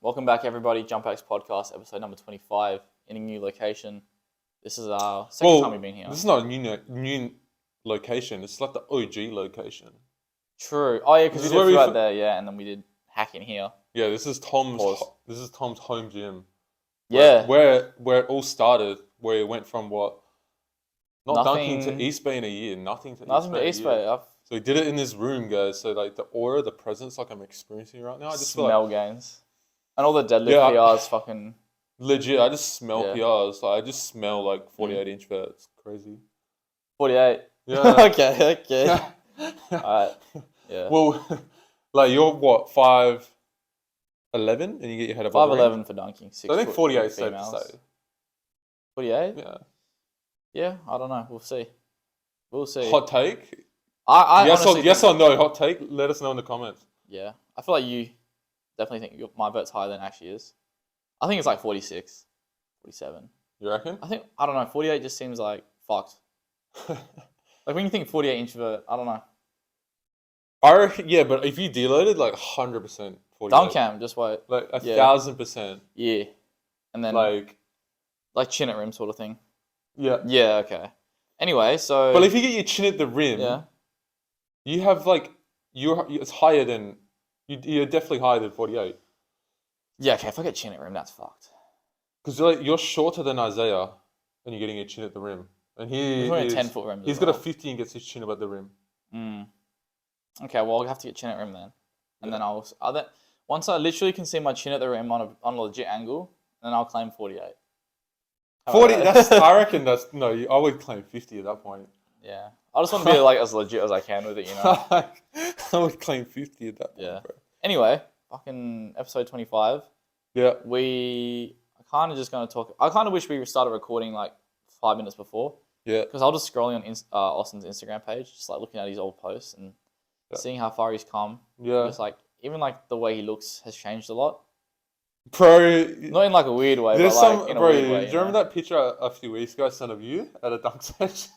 Welcome back, everybody. JumpX podcast, episode number 25, in a new location. This is our second time we've been here. This is not a new location. It's like the OG location. True. Oh yeah, because we did right there, yeah, and then we did hack in here. Yeah, this is Tom's home gym. Yeah, where it all started. Where it went from dunking to East Bay in a year. Nothing to East Bay. So we did it in this room, guys. So like the aura, the presence, like I'm experiencing right now. I just smell gains. And all the deadlift PRs fucking... Legit, I just smell PRs. Like, I just smell like 48-inch vert. It's crazy. 48? Yeah. Okay. Alright, yeah. Well, like you're what, 5'11"? And you get your head above 5'11" for dunking. I think 48 is safe to say. 48? Yeah. Yeah, I don't know. We'll see. Hot take? I yes or no, hot take? Let us know in the comments. Yeah. I feel like you definitely think my vert's higher than it actually is. I think it's like 46, 47. You reckon? I don't know, 48 just seems like fucked. Like when you think 48-inch vert, I don't know. Yeah, but if you deloaded, like 100% 48. Dunk cam, just wait. Like 1,000%. Yeah. And then like chin at rim sort of thing. Yeah. Yeah, okay. Anyway, so... But if you get your chin at the rim, you have like... It's higher than... You're definitely higher than 48. Yeah, okay, if I get chin at rim, that's fucked. Because you're shorter than Isaiah, and you're getting a chin at the rim. And he's a 10-foot rim. He's got a 50 and gets his chin above the rim. Okay, well, I'll have to get chin at rim then. And then once I literally can see my chin at the rim on a legit angle, then I'll claim 48. 40, I reckon I would claim 50 at that point. Yeah. I just want to be like as legit as I can with it, you know? I would claim 50 at that point, bro. Anyway, fucking episode 25. Yeah. I kind of just going to talk... I kind of wish we started recording like 5 minutes before. Yeah. Because I was just scrolling on Austin's Instagram page, just like looking at his old posts and seeing how far he's come. Yeah. Just like, even like the way he looks has changed a lot. Bro. Not in like a weird way, but like in a weird way. Do you remember that picture a few weeks ago I sent of you at a dunk session?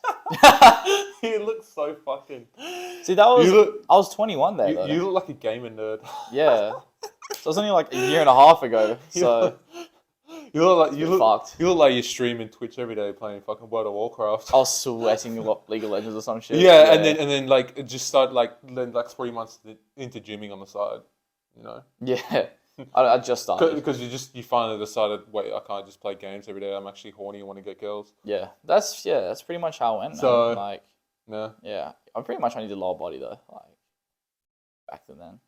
You look so fucking... See, I was 21 there, though. You look like a gamer nerd. Yeah. So it was only like a year and a half ago, so... You look like you're streaming Twitch every day playing fucking World of Warcraft. I was sweating League of Legends or some shit. Yeah, and then like it just started like 3 months into gymming on the side, you know? Yeah. I just started. Because you finally decided, wait, I can't just play games every day. I'm actually horny and want to get girls. Yeah. That's pretty much how it went, man. So, like, yeah. I'm pretty much only did lower body though, like back then.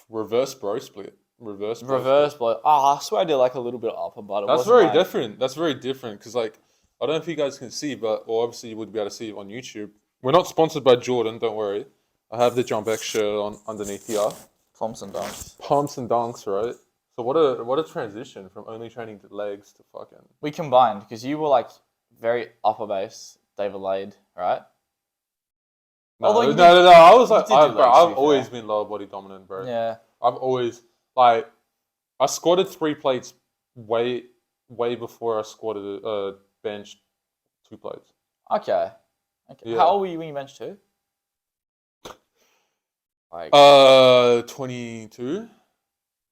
Reverse bro split. Reverse bro. I swear I did like a little bit of upper body. That's very different. That's very different because like I don't know if you guys can see, but obviously you would be able to see it on YouTube. We're not sponsored by Jordan, don't worry. I have the JumpX shirt on underneath here. Pumps and dunks, right? So what a transition from only training to legs to fucking... We combined, because you were like very upper base, David Lade, right? No. I was like, I've always been lower body dominant, bro. Yeah. I've always, like, I squatted 3 plates way before I squatted benched 2 plates. Okay. Yeah. How old were you when you benched 2? Like 22.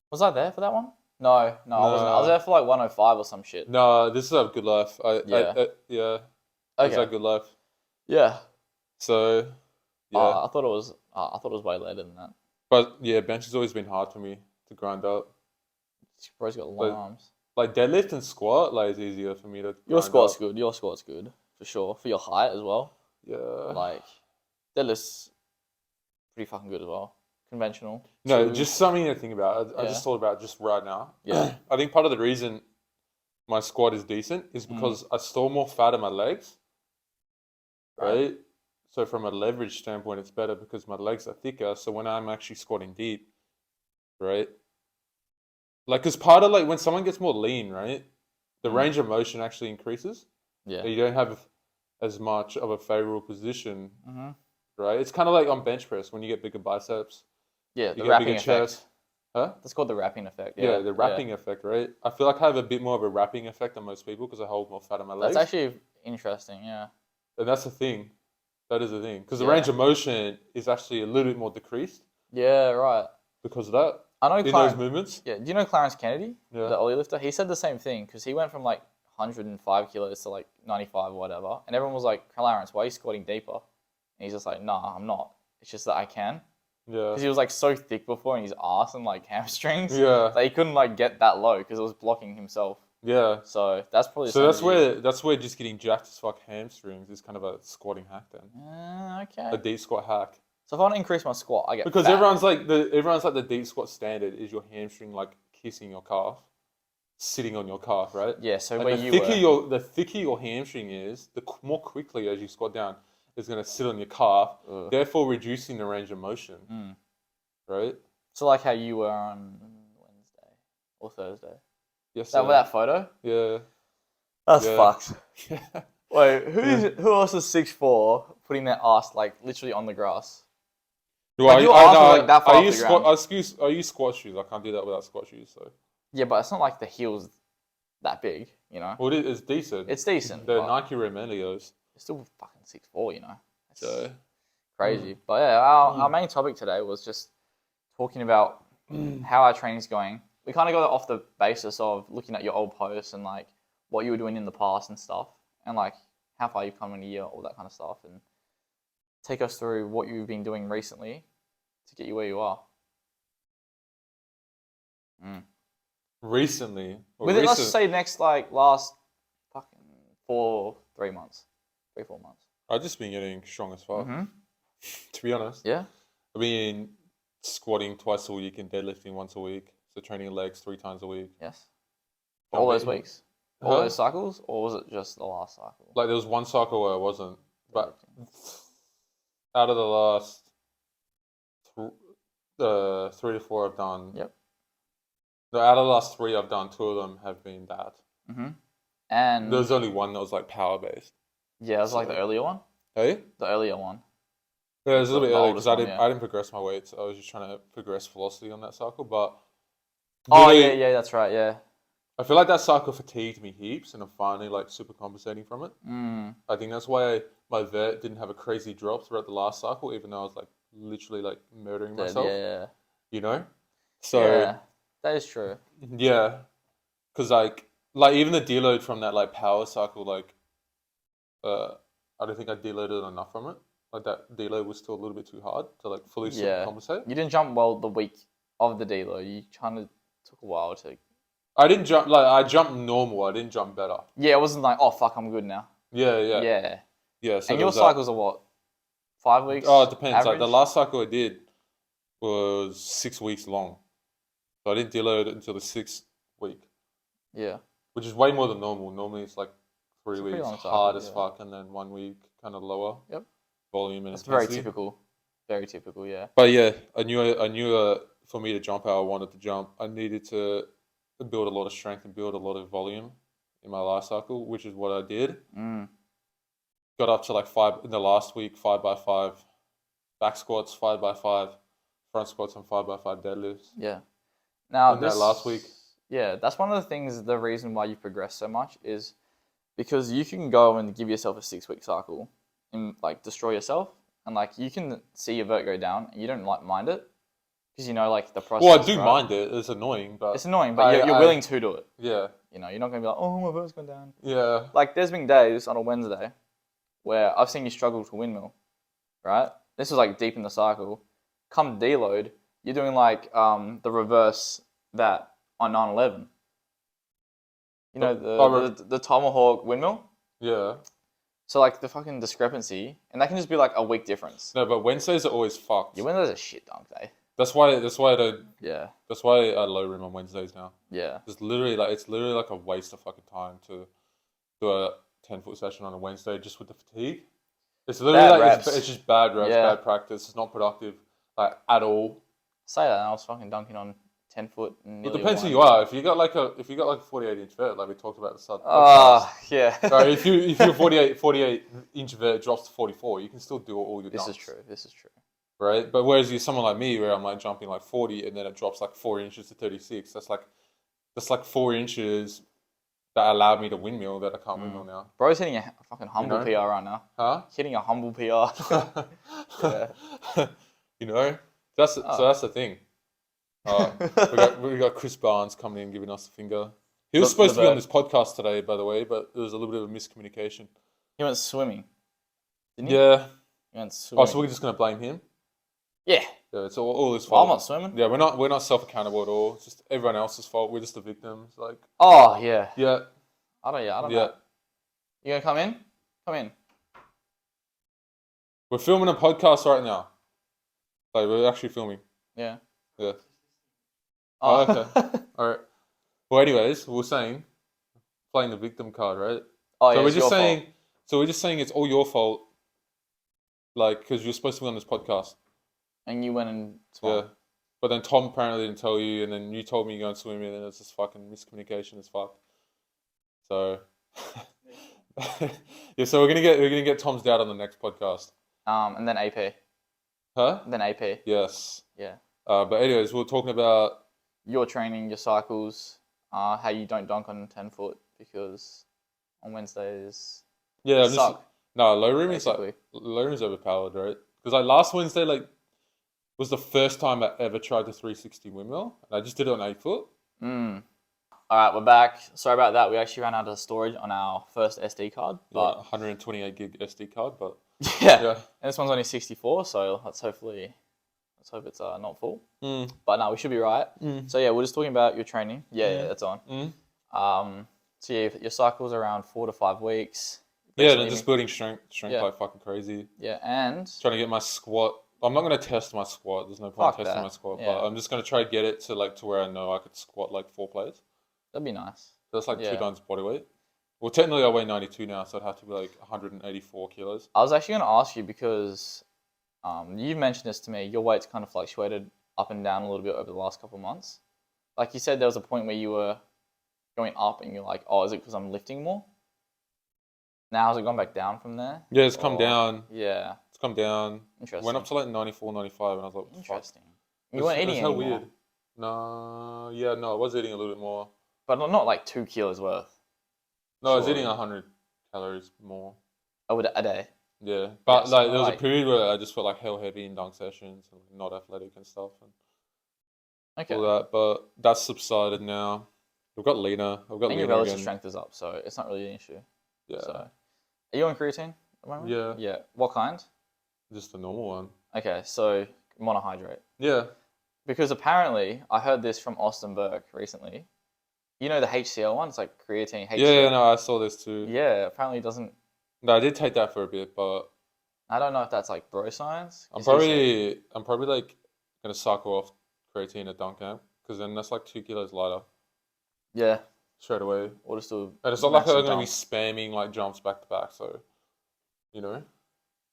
Was I there for that one? No, I wasn't. I was there for like 105 or some shit. No, this is a good life. Yeah. Okay. This is a good life. Yeah. So, yeah. I thought it was way later than that. But yeah, bench has always been hard for me to grind up. Bro's got long arms. Like deadlift and squat, like it's easier for me to. Your squat's good. Your squat's good for sure. For your height as well. Yeah. Like deadlift's pretty fucking good as well. Conventional. No, just something to think about. I just thought about just right now. Yeah. I think part of the reason my squat is decent is because I store more fat in my legs. Right? So from a leverage standpoint, it's better because my legs are thicker. So when I'm actually squatting deep, right? Like, because part of like when someone gets more lean, right? The range of motion actually increases. Yeah. You don't have as much of a favorable position. Right? It's kind of like on bench press when you get bigger biceps. Yeah, the wrapping effect. Chest. Huh? That's called the wrapping effect. Yeah, the wrapping effect, right? I feel like I have a bit more of a wrapping effect than most people because I hold more fat on my legs. That's actually interesting, yeah. And that's the thing. That is the thing. Because the range of motion is actually a little bit more decreased. Yeah, right. Because of that. I know in Clarence, those movements. Yeah, do you know Clarence Kennedy, Yeah. the Ollie lifter? He said the same thing because he went from like 105 kilos to like 95 or whatever, and everyone was like, "Clarence, why are you squatting deeper?" And he's just like, "Nah, I'm not. It's just that I can." Yeah. Because he was like so thick before in his ass and like hamstrings Yeah. that he couldn't like get that low because it was blocking himself. Yeah. So that's probably the So same that's where just getting jacked as fuck hamstrings is kind of a squatting hack then. Okay. A deep squat hack. So if I want to increase my squat, I get Because fat. everyone's like the deep squat standard is your hamstring like kissing your calf, sitting on your calf, right? Yeah, so And where the thicker your hamstring is, more quickly as you squat down, it's going to sit on your calf, Ugh. therefore reducing the range of motion, right? So like how you were on Wednesday or Thursday. Yes. That photo? Yeah. That's Yeah. fucked. Yeah. Wait, who else is 6'4" putting their ass like literally on the grass? Like your ass was like that far off the ground. I use squat shoes. I can't do that without squat shoes. So. Yeah, but it's not like the heel's that big, you know? Well, it's decent. It's decent. The but Nike Remelios. It's still fucking 6'4", you know? It's So. crazy. But yeah, our main topic today was just talking about how our training's going. We kind of got it off the basis of looking at your old posts and like what you were doing in the past and stuff, and like how far you've come in a year, all that kind of stuff, and take us through what you've been doing recently to get you where you are. Recently, Let's say last fucking 3 months, 3-4 months. I've just been getting strong as fuck. Mm-hmm. To be honest, Yeah. I've been squatting twice a week and deadlifting once a week. So training legs 3 times a week. Yes. All those Jumping. weeks, all those cycles, or was it just the last cycle? Like there was one cycle where I wasn't, but out of the last 3 to 4 I've done. Yep. No, out of the last 3 I've done, 2 of them have been that. Mm-hmm. And There was only one that was like power based. yeah, it was like the earlier one. Hey. The earlier one. Yeah, it was a little bit The early oldest because one, I didn't progress my weights. I was just trying to progress velocity on that cycle, but. Oh really, yeah, that's right. Yeah. I feel like that cycle fatigued me heaps, and I'm finally like super compensating from it. I think that's why my vert didn't have a crazy drop throughout the last cycle, even though I was like literally like murdering myself. Yeah. You know. So yeah, that is true. yeah, because like even the deload from that like power cycle, like I don't think I deloaded enough from it. Like that deload was still a little bit too hard to like fully super compensate. You didn't jump well the week of the deload. You kind of took a while to. I didn't jump I jumped normal. I didn't jump better. Yeah, it wasn't like, oh fuck, I'm good now. Yeah. So and your cycles are what? 5 weeks? Oh, it depends. Average? Like the last cycle I did was 6 weeks long. So I didn't deload it until the 6th week. Yeah. Which is way more than normal. Normally it's like 3 weeks cycle, hard as fuck, and then 1 week kind of lower. Yep. Volume and That's intensity. very typical. Very typical, yeah. But yeah, I knew for me to jump how I wanted to jump, I needed to build a lot of strength and build a lot of volume in my last cycle, which is what I did. Got up to like 5 in the last week, 5x5 back squats, 5x5 front squats, and 5x5 deadlifts. Yeah. Now that last week. Yeah, that's one of the things. The reason why you progress so much is because you can go and give yourself a 6-week cycle and like destroy yourself, and like you can see your vert go down and you don't like mind it because you know like the process. Well, I do mind it. It's annoying, but you're willing to do it. Yeah. You know, you're not gonna be like, oh, my vert's gone down. Yeah. Like there's been days on a Wednesday where I've seen you struggle to windmill, right? This was like deep in the cycle. Come deload, you're doing like the reverse that on 911. You know, the tomahawk windmill? Yeah. So like the fucking discrepancy, and that can just be like a week difference. No, but Wednesdays are always fucked. Your Wednesdays are shit dunk day. That's why I don't. Yeah. That's why I low rim on Wednesdays now. Yeah. It's literally like a waste of fucking time to do a 10-foot session on a Wednesday just with the fatigue. It's literally it's just bad reps, bad practice. It's not productive like at all. Say that, and I was fucking dunking on 10-foot. It depends who you are. If you got like a 48-inch vert, like we talked about at the start. Yeah. So if your 48-inch vert drops to 44, you can still do all your dunks. This is true. Right, but whereas you're someone like me, where I'm like jumping like 40, and then it drops like 4 inches to 36. That's like 4 inches that allowed me to windmill that I can't windmill now. Bro's hitting a fucking humble PR right now. Huh? Hitting a humble PR. Yeah. You know, so that's the thing. We got Chris Barnes coming in giving us the finger. He was supposed to be on this podcast today, by the way, but there was a little bit of a miscommunication. He went swimming, didn't he? Yeah. He went swimming. Oh, so we're just gonna blame him? Yeah. Yeah, it's all his Well, fault. I'm not swimming. Yeah, we're not self accountable at all. It's just everyone else's fault. We're just the victims. Like. Oh yeah. Yeah. I don't know. You gonna come in? Come in. We're filming a podcast right now. Like we're actually filming. Yeah. Yeah. Oh, okay. All right. Well, anyways, we were saying playing the victim card, right? Oh yeah. So we're it's just your saying. fault. So we're just saying it's all your fault. Like, because you're supposed to be on this podcast. And you went and swam. Yeah. But then Tom apparently didn't tell you, and then you told me you're going swimming, and then it's just fucking miscommunication as fuck. So. Yeah. So we're gonna get Tom's dad on the next podcast. And then AP. Huh? Then AP. Yes. Yeah. But anyways, we were talking about Your training, your cycles, how you don't dunk on 10 foot because on Wednesdays low room is basically. low room is overpowered, right? Because like last Wednesday, like was the first time I ever tried the 360 windmill, and I just did it on 8 foot. All right, we're back. Sorry about that. We actually ran out of storage on our first SD card, but 128 gig SD card, but yeah. And this one's only 64, so let's hope it's not full. But no, we should be right. So yeah, we're just talking about your training. Yeah, that's on. So yeah, your cycle's around 4 to 5 weeks. Yeah, and just building strength like fucking crazy. Yeah, and trying to get my squat. I'm not going to test my squat. There's no point testing my squat, but I'm just going to try to get it to where I know I could squat like 4 plates. That'd be nice. That's like 2 times body weight. Well, technically I weigh 92 now, so it'd have to be like 184 kilos. I was actually going to ask you because you mentioned this to me. Your weight's kind of fluctuated up and down a little bit over the last couple of months. Like you said, there was a point where you were going up and you're like, oh, is it because I'm lifting more? Now has it gone back down from there? Yeah, it's come down. Yeah. It's come down. Interesting. Went up to like 94, 95, and I was like, interesting. You weren't eating anymore. Weird. No, I was eating a little bit more. But not like 2 kilos worth. No, I was eating 100 calories more. Oh, a day? Yeah. But there was a period where I just felt like hell heavy in dunk sessions and not athletic and stuff. And all that. But that's subsided now. We've got leaner. And your relative strength is up, so it's not really an issue. Yeah. So, are you on creatine at the moment? Yeah. Yeah. What kind? Just the normal one. Okay, so monohydrate. Yeah. Because apparently, I heard this from Austin Burke recently. You know the HCl one? It's like creatine, HCl. Yeah, no, I saw this too. Yeah, apparently it doesn't... No, I did take that for a bit, but... I don't know if that's like bro science. I'm probably like going to cycle off creatine at dunk camp, because then that's like 2 kilos lighter. Yeah. Straight away. Or just do and it's not like I'm going to be spamming like jumps back to back, so... You know?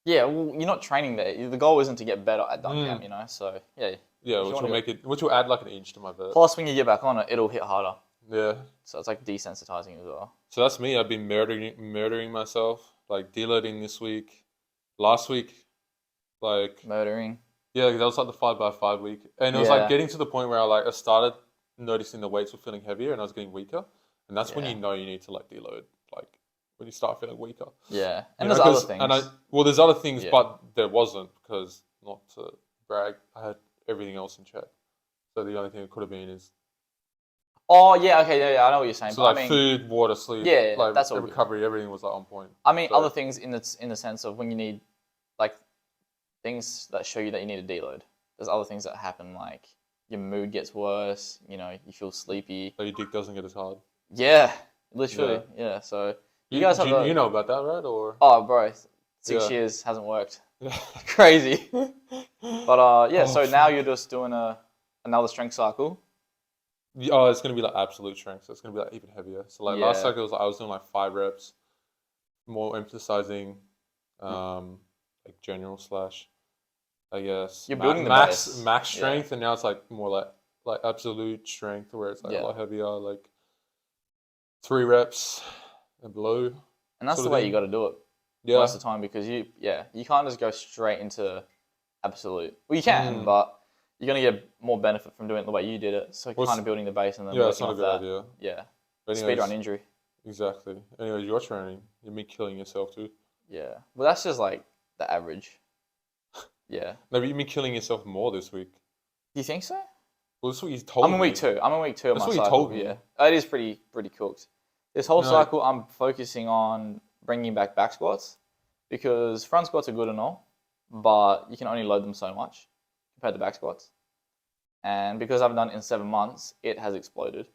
Yeah, well, you're not training there. The goal isn't to get better at dunk camp, you know? So, yeah. Yeah, which will add like an inch to my vert. Plus, when you get back on it, it'll hit harder. Yeah. So it's like desensitizing as well. So that's me. I've been murdering myself. Like deloading this week. Last week, like... Murdering. Yeah, that was like the 5x5 week. And it was like getting to the point where I started noticing the weights were feeling heavier and I was getting weaker. And that's when you know you need to like deload. Like when you start feeling weaker. Yeah. And there's other things. There's other things, but there wasn't, because, not to brag, I had everything else in check. So the only thing it could have been is... Oh, yeah, okay, yeah, I know what you're saying. So like food, water, sleep, like that's all recovery, good. Everything was like on point. I mean, other things in the sense of when you need, like, things that show you that you need a deload. There's other things that happen, like your mood gets worse, you know, you feel sleepy. So your dick doesn't get as hard. Yeah, literally, yeah. So you guys have you know about that, right? Or bro, 6 years hasn't worked. Crazy. But so now you're just doing another strength cycle. Oh, it's gonna be like absolute strength, so it's gonna be like even heavier. So like last cycle I was doing like 5 reps, more emphasizing like general / I guess you're building max strength, and now it's like more like absolute strength, where it's like a lot heavier, like 3 reps and below. And that's the way you got to do it most of the time, because you can't just go straight into absolute. Well, you can, but you're going to get more benefit from doing it the way you did it. So kind of building the base and then it's not a good idea. Yeah. Anyways, speedrun injury. Exactly. Anyways, your training, you've been killing yourself too. Yeah. Well, that's just like the average. Yeah. No, but you've been killing yourself more this week. Do you think so? Well, that's what you told I'm in me. week 2. I'm in week 2 of That's my what you cycle. told me. Yeah, it is pretty cooked. This whole No. cycle, I'm focusing on bringing back squats because front squats are good and all, but you can only load them so much compared to back squats. And because I haven't done it in 7 months, it has exploded.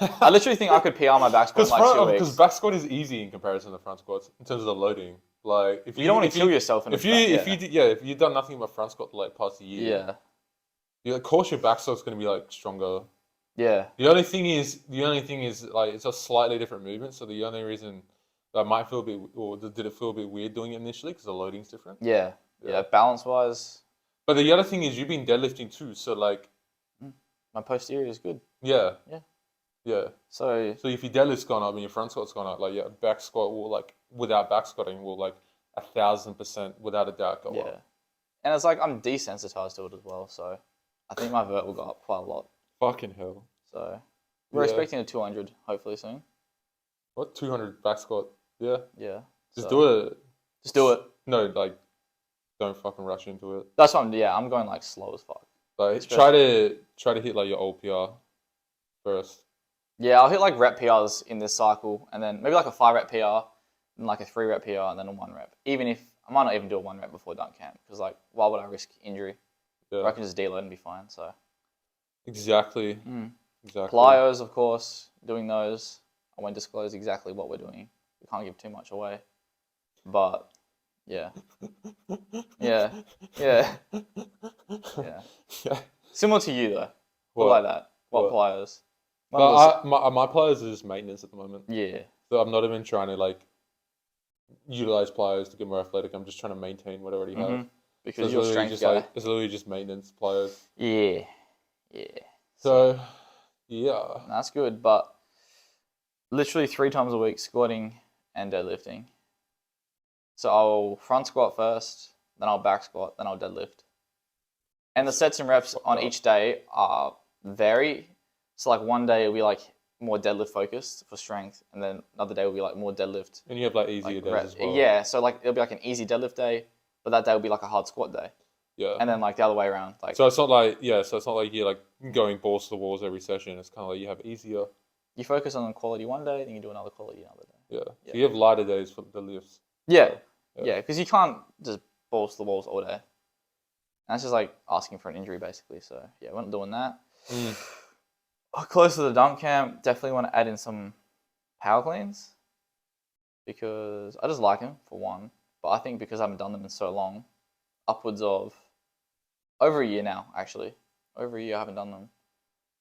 I literally think I could PR my back squat in like 2 weeks. Because back squat is easy in comparison to front squats in terms of the loading. Like if you don't want to kill yourself in if you've done nothing but front squat like past a year, of course your back squat's going to be like stronger. Yeah. The only thing is like it's a slightly different movement. So the only reason that might feel a bit, or did it feel a bit weird doing it initially because the loading's different. Yeah. Balance wise. But the other thing is you've been deadlifting too. So like, my posterior is good. Yeah. So if your deadlift's gone up and your front squat's gone up, like back squat will like without back squatting will like 1,000% without a doubt go up. And it's like I'm desensitized to it as well. So I think my vert will go up quite a lot. Fucking hell. So we're expecting a 200 hopefully soon. What 200 back squat? Yeah. Yeah. Just do it. Just do it. No, like don't fucking rush into it. That's what I'm going like slow as fuck. Like try to hit like your old PR first. Yeah, I'll hit like rep PRs in this cycle, and then maybe like a 5 rep PR, and like a 3 rep PR, and then a 1 rep. Even if I might not even do a 1 rep before dunk camp, because like why would I risk injury? I can just deload and be fine. So exactly. Plyos, of course, doing those. I won't disclose exactly what we're doing. We can't give too much away, but yeah. Similar to you though. What like that? What plyos? But my pliers are just maintenance at the moment. Yeah. So I'm not even trying to like utilize pliers to get more athletic. I'm just trying to maintain what I already have. Because you're a strength guy. Like, it's literally just maintenance pliers. Yeah. So yeah. That's good, but literally 3 times a week squatting and deadlifting. So I'll front squat first, then I'll back squat, then I'll deadlift. And the sets and reps on each day are vary. So like one day will be like more deadlift focused for strength, and then another day will be like more deadlift. And you have like easier days as well. Yeah, so like it'll be like an easy deadlift day, but that day will be like a hard squat day. Yeah. And then like the other way around. Like so it's not like you're like going balls to the walls every session. It's kind of like you have easier. You focus on quality one day, then you do another quality another day. Yeah. So you have lighter days for the lifts. Yeah, because you can't just balls to the walls all day. And that's just like asking for an injury basically. So yeah, we're not doing that. Close to the dunk camp, definitely want to add in some power cleans because I just like them for one. But I think because I haven't done them in so long, upwards of over a year now, actually. Over a year I haven't done them.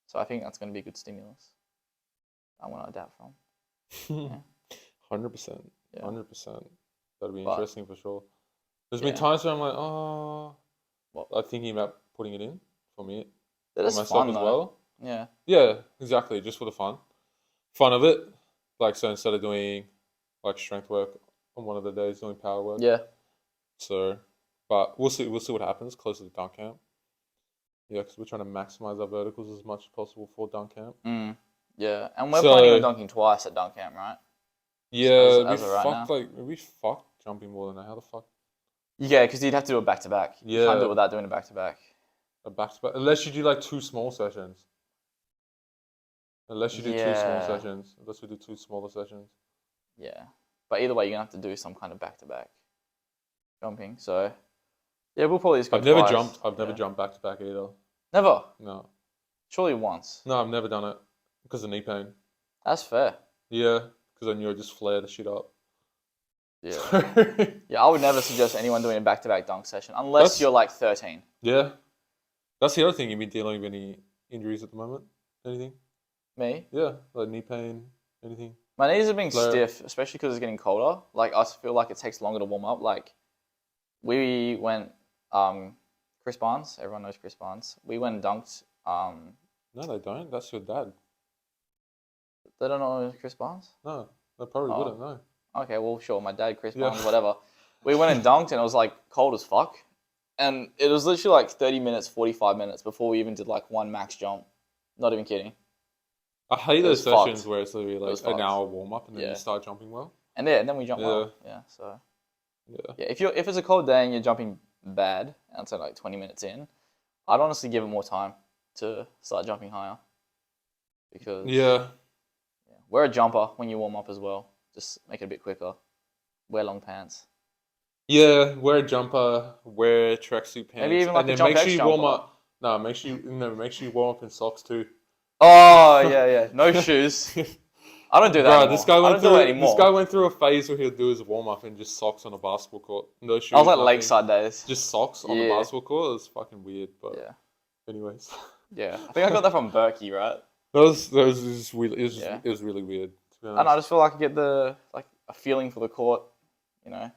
So I think that's going to be a good stimulus. I want to adapt from. 100%. 100%. That'd be interesting for sure. There's Yeah. been times where I'm like, I'm thinking about putting it in for me. That is myself fun as though. well. Yeah. Yeah, exactly. Just for the fun of it. Like, so instead of doing like strength work on one of the days, doing power work. Yeah. So, but we'll see what happens close to the dunk camp. Yeah, because we're trying to maximize our verticals as much as possible for dunk camp. Yeah, and we're planning on dunking twice at dunk camp, right? Yeah, So we fucked jumping more than that. How the fuck? Yeah, because you'd have to do it back to back. You can't do it without doing it back to back. A back to back, unless you do like 2 small sessions. Unless you do 2 small sessions. Unless we do 2 smaller sessions. Yeah, but either way, you're gonna have to do some kind of back to back jumping. So yeah, we'll probably just go. I've never jumped back to back either. Never. No. Surely once. No, I've never done it because of knee pain. That's fair. Yeah, because I knew I'd just flare the shit up. Yeah. Yeah, I would never suggest anyone doing a back to back dunk session unless you're like 13. Yeah. That's the other thing. You've been dealing with any injuries at the moment? Anything? Me? Yeah, like knee pain, anything? My knees are being stiff, especially because it's getting colder. Like, I feel like it takes longer to warm up. Like, we went, Chris Barnes, everyone knows Chris Barnes. We went and dunked. No, they don't. That's your dad. They don't know Chris Barnes? No, they probably wouldn't, no. Okay, well, sure. My dad, Chris Barnes, whatever. We went and dunked, and it was like cold as fuck. And it was literally like 30 minutes, 45 minutes before we even did like one max jump. Not even kidding. I hate those sessions where it's literally like an hour warm up and then you start jumping well. And then we jump well. Yeah, so. Yeah, if it's a cold day and you're jumping bad, and it's like 20 minutes in, I'd honestly give it more time. to start jumping higher. Because Yeah. wear a jumper when you warm up as well. Just make it a bit quicker. Wear long pants. Yeah, wear a jumper, wear tracksuit pants, Maybe even like and a then make JumpX sure you jumper. warm up. No, make sure you warm up in socks too. Oh yeah. No shoes. I don't do that Bro, anymore. this guy I went don't do it through anymore. this guy went through a phase where he'll do his warm up in just socks on a basketball court. No shoes. I was like nothing. lakeside days. Just socks on a Yeah. basketball court. It's fucking weird, but Yeah. anyways. Yeah. I think I got that from Berkey, right? That was just really, Yeah. it was really weird, to be I don't know, I honest. just feel like I get a feeling for the court, you know,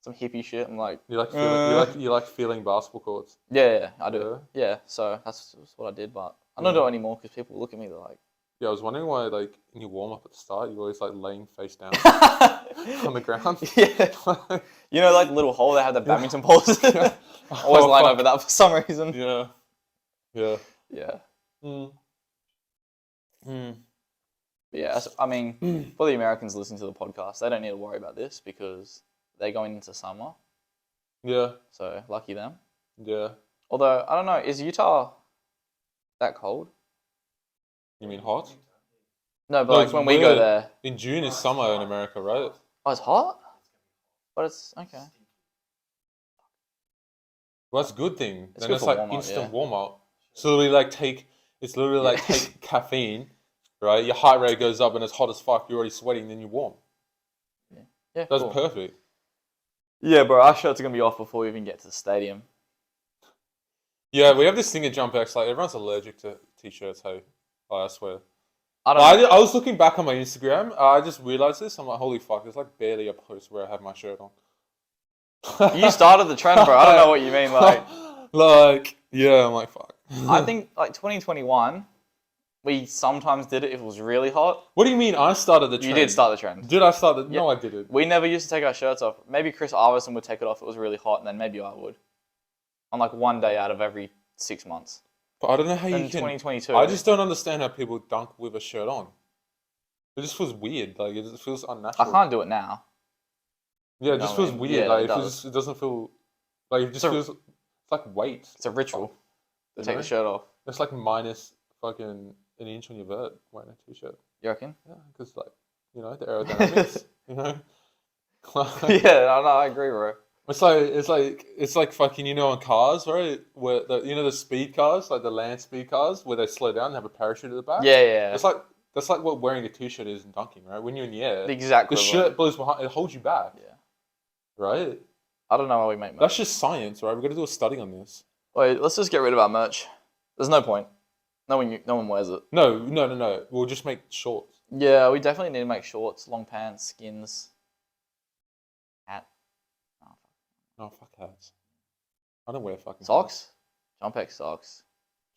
some hippie shit. I'm like, You like feeling basketball courts. yeah, I do. Yeah, so that's what I did, but I don't do it anymore because people look at me, they're like, Yeah, I was wondering why, like, in your warm up at the start, you're always like laying face down on the ground. yeah. You know, like the little hole they have the badminton poles. Always line over that for some reason. Yeah. Yeah. Yeah. Mm. Mm. Yeah, I mean, for the Americans listening to the podcast, they don't need to worry about this because they're going into summer. Yeah. So, lucky them. Yeah. Although, I don't know, is Utah that cold? You mean hot? No, but No, like it's when we go weird. there. In June is summer in America, right? Oh, it's hot? But it's okay. Well, that's a good thing. It's Then good it's for like warm-up, instant yeah. warm up. So it's literally like take caffeine, right? Your heart rate goes up and it's hot as fuck. You're already sweating, then you're warm. Yeah, That's cool. perfect. Yeah, bro, our shirts are going to be off before we even get to the stadium. Yeah, we have this thing at JumpX, like everyone's allergic to t-shirts, hey. I swear. I don't Like, know. I was looking back on my Instagram, I just realized this. I'm like, holy fuck, there's like barely a post where I have my shirt on. You started the trend, bro. I don't know what you mean. Like, yeah, I'm like, fuck. I think like 2021, we sometimes did it if it was really hot. What do you mean I started the trend? You did start the trend. Did I start the... Yeah. No, I didn't. We never used to take our shirts off. Maybe Chris Iverson would take it off if it was really hot, and then maybe I would. On like one day out of every 6 months. But I don't know how Then you can... 2022. I just don't understand how people dunk with a shirt on. It just feels weird. Like, it just feels unnatural. I can't do it now. Yeah, it just feels weird. Yeah, like, it does. it doesn't feel... Like, it just feels... It's like weight. It's a ritual to take know? the shirt off. It's like minus fucking an inch on your vert wearing a t-shirt. You reckon? Yeah, because like, you know, the aerodynamics, you know? Yeah, I agree, bro. It's like fucking, you know, on cars, right? Where the speed cars, like the land speed cars, where they slow down and have a parachute at the back. Yeah. That's like what wearing a t-shirt is in dunking, right? When you're in the air, Exactly. the shirt blows behind, it holds you back. Yeah. Right? I don't know how we make merch. That's just science, right? We've got to do a study on this. Wait, let's just get rid of our merch. There's no point. No one wears it. No. We'll just make shorts. Yeah, we definitely need to make shorts, long pants, skins, hat. Oh, fuck hats. I don't wear fucking Socks? JumpX socks.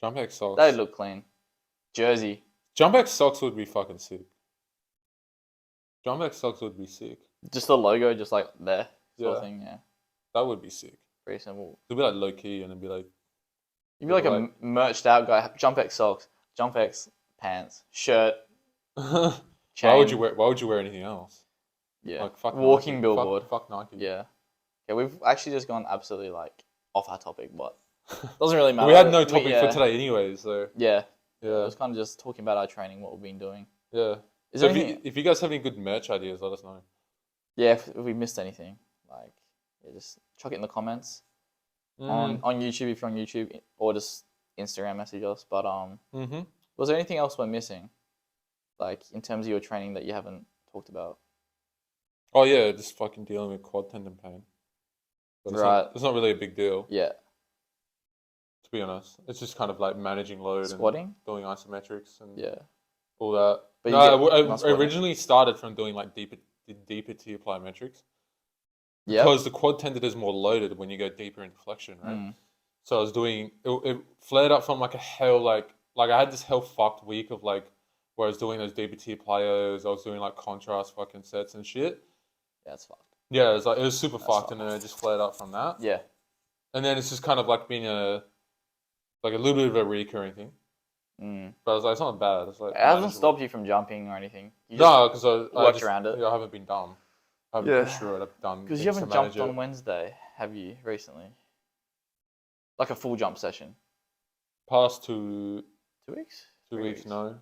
hats. JumpX socks. They look clean. Jersey. JumpX socks would be fucking sick. JumpX socks would be sick. Just the logo, just like there. Sort of Yeah. thing, yeah. That would be sick. Pretty simple. It'd be like low key and it'd be like... You'd be like a merched out guy. JumpX socks, JumpX pants, shirt, chain. Why would you wear anything else? Yeah. Like, fuck Walking Nike. billboard. Fuck Nike. Yeah. Okay, we've actually just gone absolutely like off our topic, but doesn't really matter. We had no topic for today anyway, so... Yeah. It Yeah. was kind of just talking about our training, what we've been doing. Yeah. Is So there anything? if you guys have any good merch ideas, let us know. Yeah, if we missed anything, like, yeah, just chuck it in the comments on YouTube if you're on YouTube, or just Instagram message us. But was there anything else we're missing, like in terms of your training that you haven't talked about? Oh yeah, just fucking dealing with quad tendon pain. But Right. It's not really a big deal, Yeah, to be honest. It's just kind of like managing load squatting. and doing isometrics and Yeah, all that. but No, I not squatting. originally started from doing like deeper tier plyometrics. Yeah, Because the quad tendon is more loaded when you go deeper into flexion, right? So I was doing it flared up from like a hell like I had this hell fucked week of like where I was doing those deeper tier plyos, I was doing like contrast fucking sets and shit. yeah, it's fucked. Yeah, it was super fucked, fucked. and then it just flared up from that. Yeah, And then it's just kind of like being a little bit of a recurring thing. But I was like, it's not bad. It's like it hasn't manageable. stopped you from jumping or anything. You No, because I worked just, around it. Yeah, I haven't been dumb. I haven't Yeah. pushed through it. I've done because you things to haven't jumped manage on Wednesday, have you? Recently, like a full jump session. past 2 2 weeks? 2 3 weeks, weeks. no.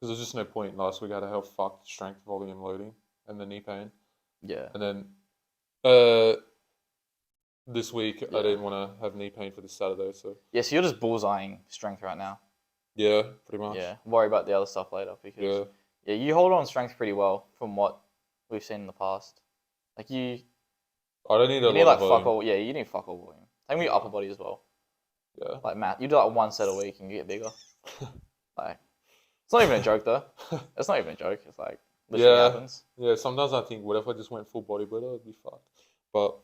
Because there's just no point. Last week I had a hell fucked strength, volume, loading, and the knee pain. Yeah. And then this week I didn't want to have knee pain for this Saturday, so Yeah, so you're just bullseyeing strength right now. yeah, pretty much. Yeah. Worry about the other stuff later because Yeah. you hold on strength pretty well from what we've seen in the past. Like you I don't need a need lot like of volume. fuck all. Yeah, you need fuck all volume. Same with your upper body as well. Yeah. Like Matt, you do like 1 set a week and you get bigger. Like it's not even a joke though. It's not even a joke. It's like literally happens. Yeah, sometimes I think, what if I just went full bodybuilder? I'd be fucked. But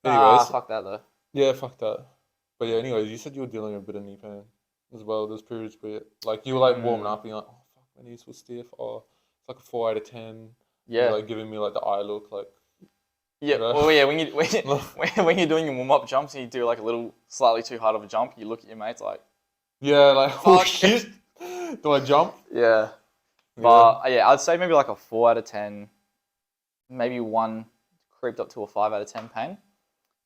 Nah, anyways, fuck that though. yeah, fuck that. But yeah, anyways, you said you were dealing with a bit of knee pain as well. There's periods where, like, you were like warming up, being like, oh fuck, my knees were stiff. Oh, it's like a 4 out of 10. Yeah. You're like giving me like the eye look, like. Yeah. You know? Well, yeah. When you're doing your warm up jumps and you do like a little slightly too hard of a jump, you look at your mates like, Yeah, like, oh fuck. shit. Do I jump? Yeah. But yeah, I'd say maybe like a 4 out of 10, maybe one creeped up to a 5 out of 10 pain.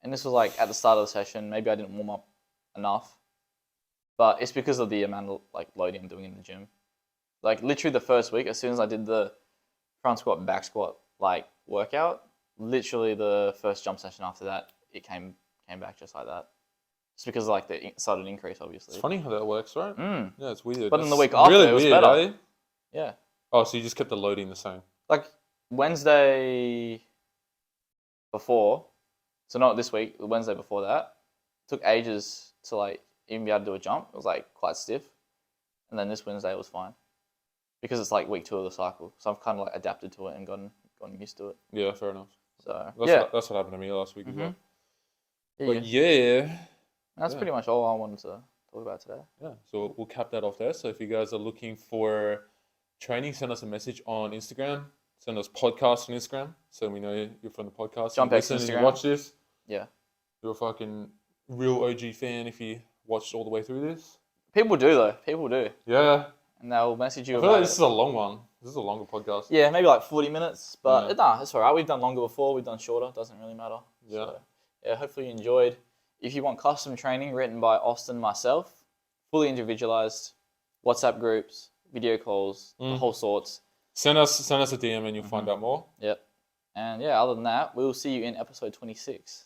And this was like at the start of the session. Maybe I didn't warm up enough, but it's because of the amount of like loading I'm doing in the gym. Like literally the first week, as soon as I did the front squat and back squat like workout, literally the first jump session after that, it came back just like that. Just because of like the sudden increase, obviously. It's funny how that works, right? Yeah, it's weird. But then the It's week after, really it was weird, better. eh? Yeah. Oh, so you just kept the loading the same? Like Wednesday before, so not this week, the Wednesday before that, took ages to like even be able to do a jump. It was like quite stiff. And then this Wednesday it was fine. Because it's like week 2 of the cycle. So I've kind of like adapted to it and gotten used to it. Yeah, fair enough. So That's what happened to me last week as well. Yeah, But yeah. That's pretty much all I wanted to talk about today. Yeah, so we'll cap that off there. So if you guys are looking for training, send us a message on Instagram. Send us podcasts on Instagram so we know you're from the podcast. JumpX And you Instagram. watch this. Yeah. You're a fucking real OG fan if you watched all the way through this. People do though. People do. Yeah. And they'll message you I feel about like this is a long one. This is a longer podcast. Yeah, maybe like 40 minutes. But nah, it's alright. We've done longer before. We've done shorter. Doesn't really matter. Yeah. So, yeah, hopefully you enjoyed. If you want custom training written by Austen myself, fully individualized, WhatsApp groups, video calls, the whole sorts. Send us a DM and you'll find out more. Yep. And yeah, other than that, we'll see you in episode 26.